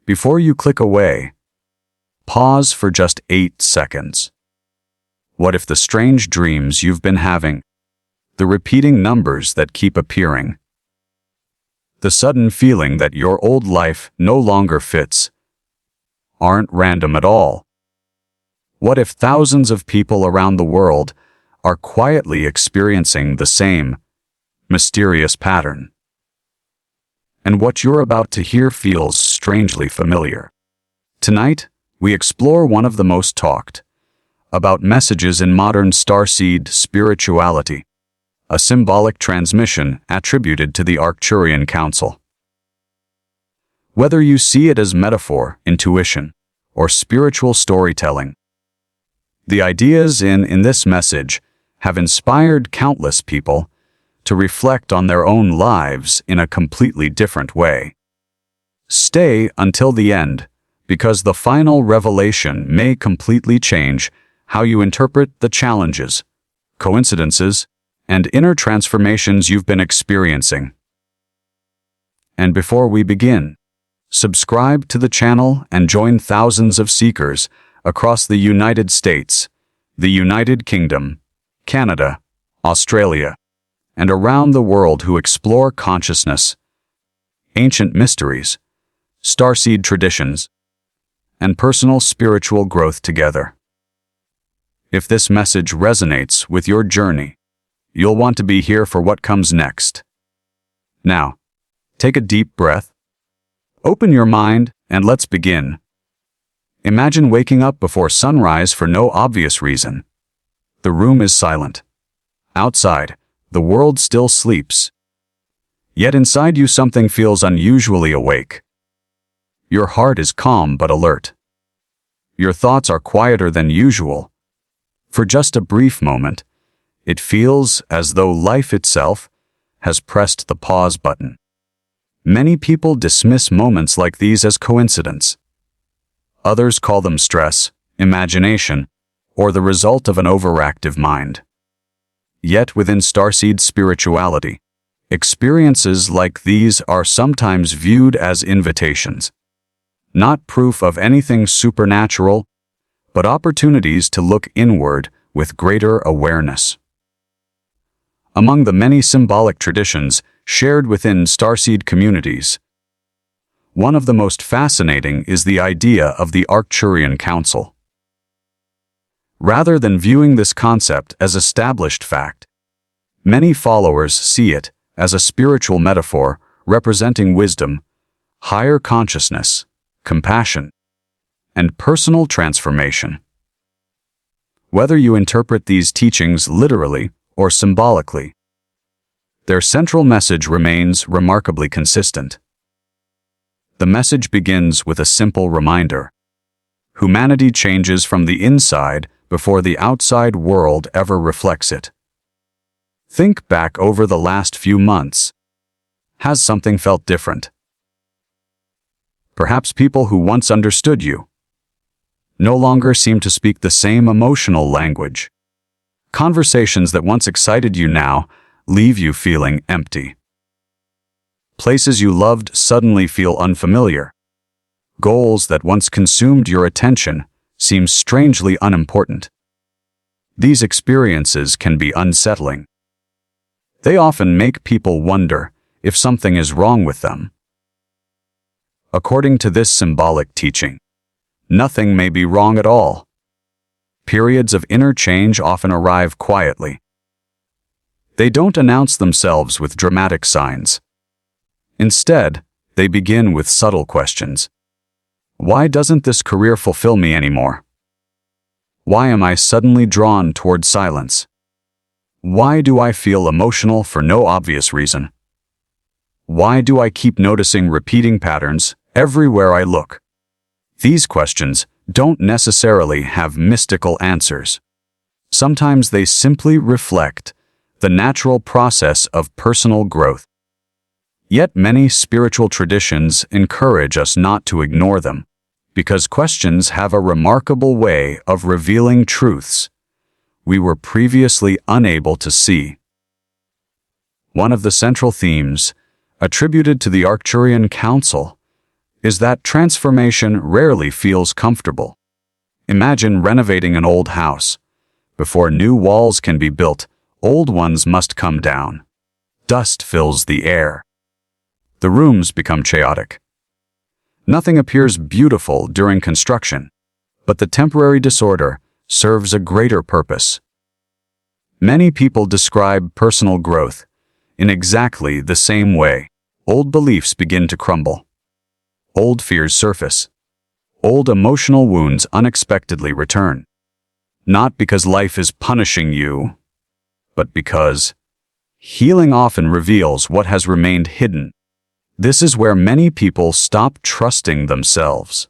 Before you click away, pause for just 8 seconds. What if the strange dreams you've been having, the repeating numbers that keep appearing, the sudden feeling that your old life no longer fits, aren't random at all? What if thousands of people around the world are quietly experiencing the same mysterious pattern? And what you're about to hear feels strangely familiar. Tonight, we explore one of the most talked about messages in modern Starseed spirituality, a symbolic transmission attributed to the Arcturian Council. Whether you see it as metaphor, intuition, or spiritual storytelling, the ideas in this message have inspired countless people to reflect on their own lives in a completely different way. Stay until the end, because the final revelation may completely change how you interpret the challenges, coincidences, and inner transformations you've been experiencing. And before we begin, subscribe to the channel and join thousands of seekers across the United States, the United Kingdom, Canada, Australia, and around the world who explore consciousness, ancient mysteries, starseed traditions, and personal spiritual growth together. If this message resonates with your journey, you'll want to be here for what comes next. Now, take a deep breath, open your mind, and let's begin. Imagine waking up before sunrise for no obvious reason. The room is silent. Outside, the world still sleeps. Yet inside you something feels unusually awake. Your heart is calm but alert. Your thoughts are quieter than usual. For just a brief moment, it feels as though life itself has pressed the pause button. Many people dismiss moments like these as coincidence. Others call them stress, imagination, or the result of an overactive mind. Yet within Starseed spirituality, experiences like these are sometimes viewed as invitations. Not proof of anything supernatural, but opportunities to look inward with greater awareness. Among the many symbolic traditions shared within Starseed communities, one of the most fascinating is the idea of the Arcturian Council. Rather than viewing this concept as established fact, many followers see it as a spiritual metaphor representing wisdom, higher consciousness, compassion, and personal transformation. Whether you interpret these teachings literally or symbolically, their central message remains remarkably consistent. The message begins with a simple reminder: humanity changes from the inside before the outside world ever reflects it. Think back over the last few months. Has something felt different? Perhaps people who once understood you no longer seem to speak the same emotional language. Conversations that once excited you now leave you feeling empty. Places you loved suddenly feel unfamiliar. Goals that once consumed your attention seem strangely unimportant. These experiences can be unsettling. They often make people wonder if something is wrong with them. According to this symbolic teaching, nothing may be wrong at all. Periods of inner change often arrive quietly. They don't announce themselves with dramatic signs. Instead, they begin with subtle questions. Why doesn't this career fulfill me anymore? Why am I suddenly drawn toward silence? Why do I feel emotional for no obvious reason? Why do I keep noticing repeating patterns everywhere I look? These questions don't necessarily have mystical answers. Sometimes they simply reflect the natural process of personal growth. Yet many spiritual traditions encourage us not to ignore them, because questions have a remarkable way of revealing truths we were previously unable to see. One of the central themes, attributed to the Arcturian Council, is that transformation rarely feels comfortable. Imagine renovating an old house. Before new walls can be built, old ones must come down. Dust fills the air. The rooms become chaotic. Nothing appears beautiful during construction, but the temporary disorder serves a greater purpose. Many people describe personal growth in exactly the same way. Old beliefs begin to crumble. Old fears surface. Old emotional wounds unexpectedly return. Not because life is punishing you, but because healing often reveals what has remained hidden. This is where many people stop trusting themselves.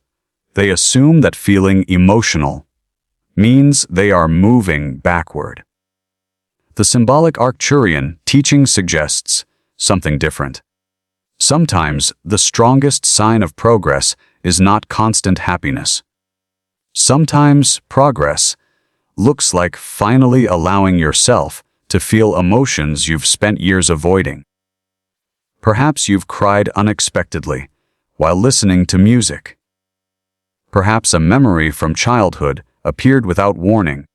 They assume that feeling emotional means they are moving backward. The symbolic Arcturian teaching suggests something different. Sometimes the strongest sign of progress is not constant happiness. Sometimes progress looks like finally allowing yourself to feel emotions you've spent years avoiding. Perhaps you've cried unexpectedly while listening to music. Perhaps a memory from childhood appeared without warning.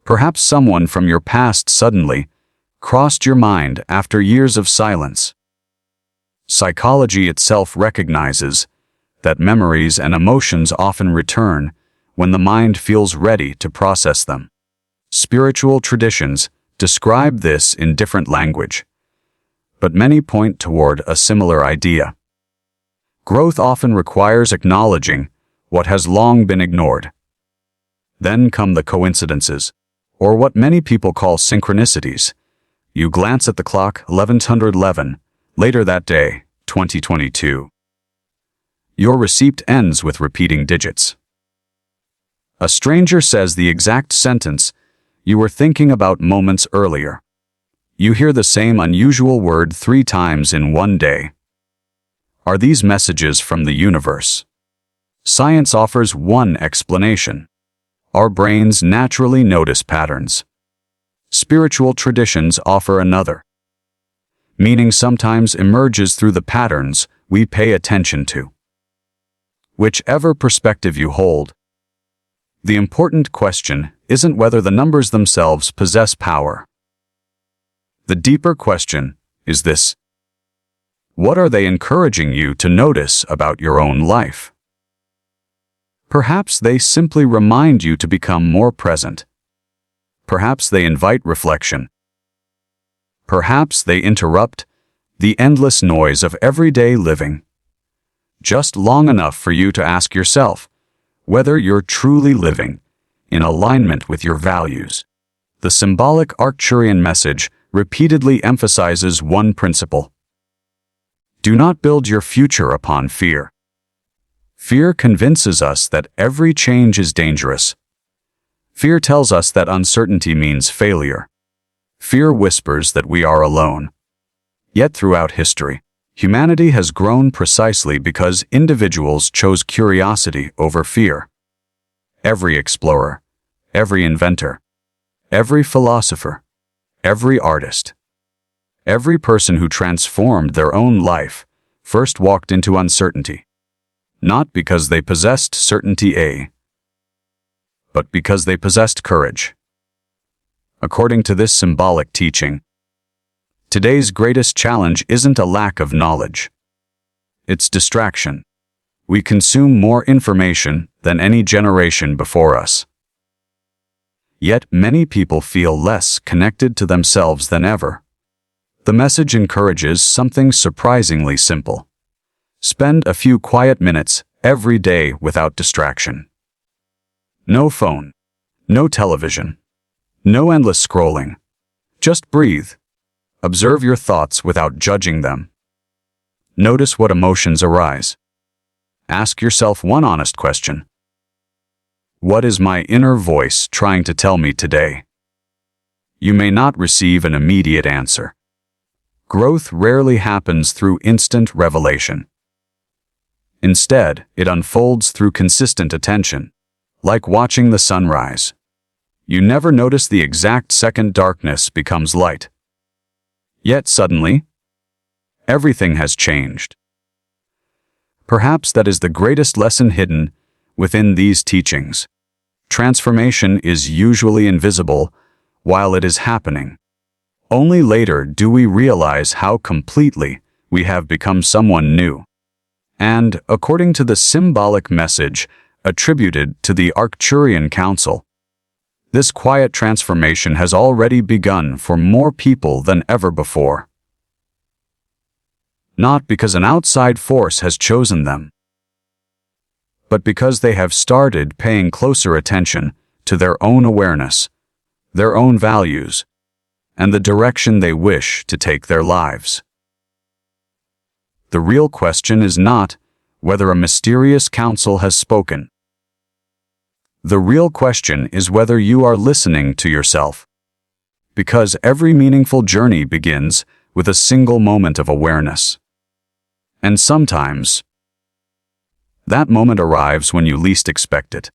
Perhaps someone from your past suddenly crossed your mind after years of silence. Psychology itself recognizes that memories and emotions often return when the mind feels ready to process them. Spiritual traditions describe this in different language, but many point toward a similar idea. Growth often requires acknowledging what has long been ignored. Then come the coincidences, or what many people call synchronicities. You glance at the clock, 11:11, later that day, 2022. Your receipt ends with repeating digits. A stranger says the exact sentence you were thinking about moments earlier. You hear the same unusual word 3 times in one day. Are these messages from the universe? Science offers one explanation. Our brains naturally notice patterns. Spiritual traditions offer another. Meaning sometimes emerges through the patterns we pay attention to. Whichever perspective you hold, the important question isn't whether the numbers themselves possess power. The deeper question is this: what are they encouraging you to notice about your own life? Perhaps they simply remind you to become more present. Perhaps they invite reflection. Perhaps they interrupt the endless noise of everyday living, just long enough for you to ask yourself whether you're truly living in alignment with your values. The symbolic Arcturian message repeatedly emphasizes one principle: do not build your future upon fear. Fear convinces us that every change is dangerous. Fear tells us that uncertainty means failure. Fear whispers that we are alone. Yet throughout history, humanity has grown precisely because individuals chose curiosity over fear. Every explorer, every inventor, every philosopher, every artist, every person who transformed their own life first walked into uncertainty, not because they possessed certainty, but because they possessed courage. According to this symbolic teaching, today's greatest challenge isn't a lack of knowledge. It's distraction. We consume more information than any generation before us. Yet many people feel less connected to themselves than ever. The message encourages something surprisingly simple. Spend a few quiet minutes every day without distraction. No phone, no television, no endless scrolling. Just breathe. Observe your thoughts without judging them. Notice what emotions arise. Ask yourself one honest question. What is my inner voice trying to tell me today? You may not receive an immediate answer. Growth rarely happens through instant revelation. Instead, it unfolds through consistent attention, like watching the sunrise. You never notice the exact second darkness becomes light. Yet suddenly, everything has changed. Perhaps that is the greatest lesson hidden within these teachings. Transformation is usually invisible while it is happening. Only later do we realize how completely we have become someone new. And, according to the symbolic message attributed to the Arcturian Council, this quiet transformation has already begun for more people than ever before. Not because an outside force has chosen them, but because they have started paying closer attention to their own awareness, their own values, and the direction they wish to take their lives. The real question is not whether a mysterious council has spoken. The real question is whether you are listening to yourself. Because every meaningful journey begins with a single moment of awareness. And sometimes, that moment arrives when you least expect it.